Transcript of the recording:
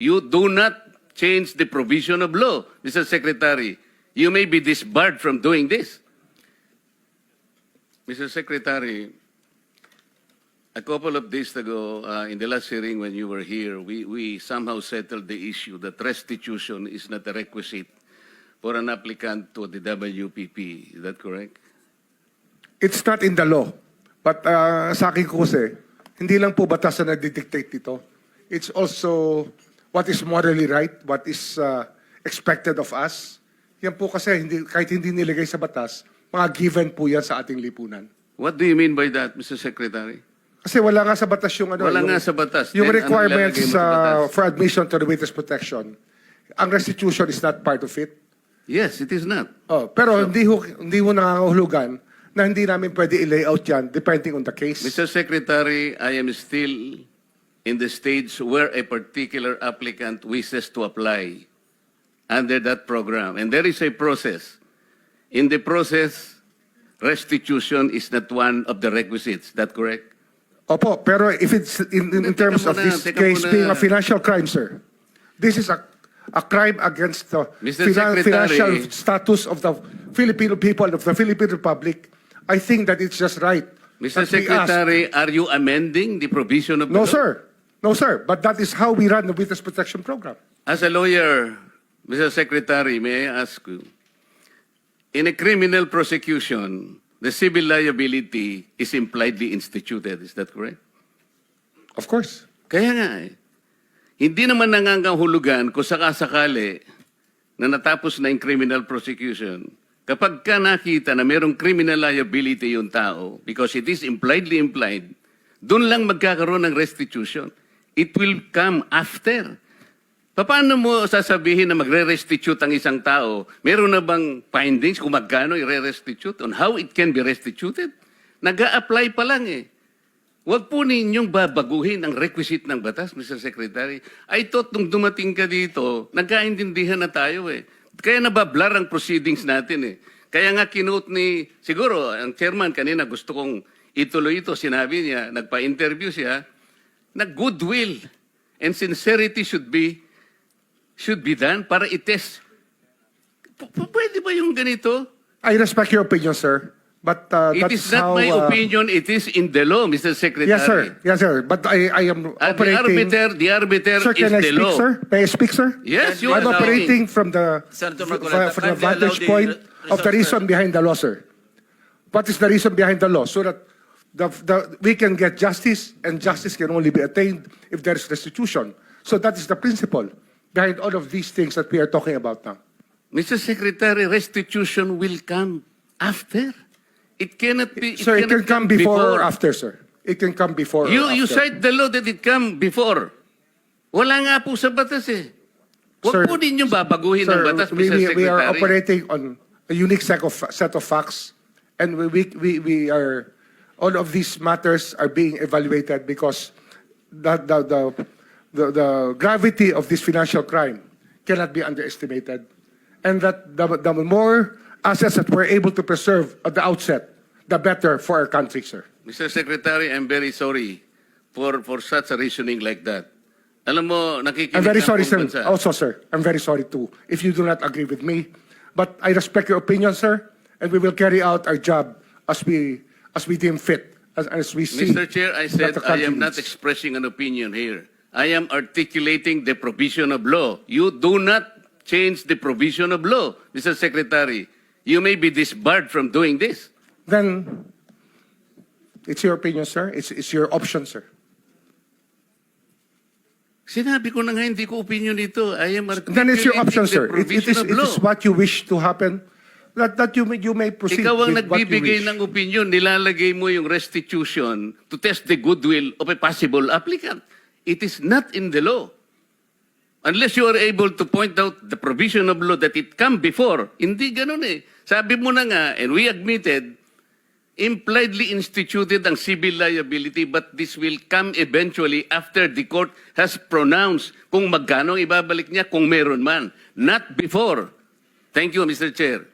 You do not change the provision of law, Mr. Secretary. You may be disbarred from doing this. Mr. Secretary, a couple of days ago, in the last hearing when you were here, we somehow settled the issue that restitution is not a requisite for an applicant to the WPP. Is that correct? It's not in the law. But sa akin ko kasi, hindi lang po batas na nagdidictate dito. It's also what is morally right, what is expected of us. Yan po kasi, kahit hindi nilagay sa batas, mga given po yan sa ating lipunan. What do you mean by that, Mr. Secretary? Kasi wala nga sa batas yung ano. Wala yung, nga sa batas. Yung Then, requirements ano ilalagay mo sa batas? for admission to the witness protection. Ang restitution is not part of it. Yes, it is not. Oh, pero hindi ho nangangahulugan na hindi namin pwede i-layout yan depending on the case. Mr. Secretary, I am still in the stage where a particular applicant wishes to apply under that program. And there is a process. In the process, restitution is not one of the requisites. Is that correct? Opo, pero if it's in terms of this case being a financial crime, sir, this is a crime against the Mr. financial Secretary, status of the Filipino people, of the Philippine Republic. I think that it's just right. Mr. that we ask. Secretary, are you amending the provision of the No, law? sir. No, sir. But that is how we run the witness protection program. As a lawyer, Mr. Secretary, may I ask you, in a criminal prosecution, the civil liability is impliedly instituted. Is that correct? Of course. Kaya nga eh. Hindi naman nangangahulugan kung sakasakali na natapos na yung criminal prosecution. Kapag ka nakita na mayroong criminal liability yung tao, because it is impliedly implied, doon lang magkakaroon ng restitution. It will come after. Paano mo sasabihin na magre-restitute ang isang tao? Meron na bang findings kung magkano i-restitute on how it can be restituted? Nag-a-apply pa lang eh. Huwag po ninyong babaguhin ang requisite ng batas, Mr. Secretary. I thought nung dumating ka dito, nagkaintindihan na tayo eh. Kaya nabablar ang proceedings natin eh. Kaya nga kinote ni, siguro, ang chairman kanina gusto kong ituloy ito. Sinabi niya, nagpa-interview siya, na goodwill and sincerity should be done para i-test. Pwede ba yung ganito? I respect your opinion, sir. But It that's is not how, my opinion, it is in the law, Mr. Secretary. Yes, sir. Yes, sir. But I am operating. The arbiter Sir, is can I the speak, law. sir? May I speak, sir? Yes, you I'm are operating from the Senator Marcoleta, from the kindly allow vantage the point of the results, reason behind the law, sir. What is the reason behind the law? So that we can get justice, and justice can only be attained if there is restitution. So that is the principle behind all of these things that we are talking about now. Mr. Secretary, restitution will come after. It cannot be. Sir, it can cannot come before or after, sir. It can come before or You after. cite the law that it come before. Wala nga po sa batas eh. Huwag Sir, po ninyo babaguhin ang batas, Mr. Secretary. we are operating on a unique set of facts, and we are, all of these matters are being evaluated because the gravity of this financial crime cannot be underestimated, and that the more assets that we're able to preserve at the outset, the better for our country, sir. Mr. Secretary, I'm very sorry for such a reasoning like that. Alam mo, nakikinig I'm very ang sorry, sir. buong bansa. Also, sir, I'm very sorry too if you do not agree with me. But I respect your opinion, sir, and we will carry out our job as we deem fit, as we see. Mr. Chair, I said that the I country am not needs. expressing an opinion here. I am articulating the provision of law. You do not change the provision of law, Mr. Secretary. You may be disbarred from doing this. Then it's your opinion, sir. It's your option, sir. Sinabi ko na nga, hindi ko opinion ito. I am articulating Then it's your option, the sir. It provision of is law. what you wish to happen. That you may proceed Ikaw ang with what you nagbibigay wish. ng opinion, nilalagay mo yung restitution to test the goodwill of a possible applicant. It is not in the law. Unless you are able to point out the provision of law that it come before. Hindi ganun eh. Sabi mo na nga, and we admitted, impliedly instituted ang civil liability, but this will come eventually after the court has pronounced kung magkano ibabalik niya, kung meron man. Not before. Thank you, Mr. Chair.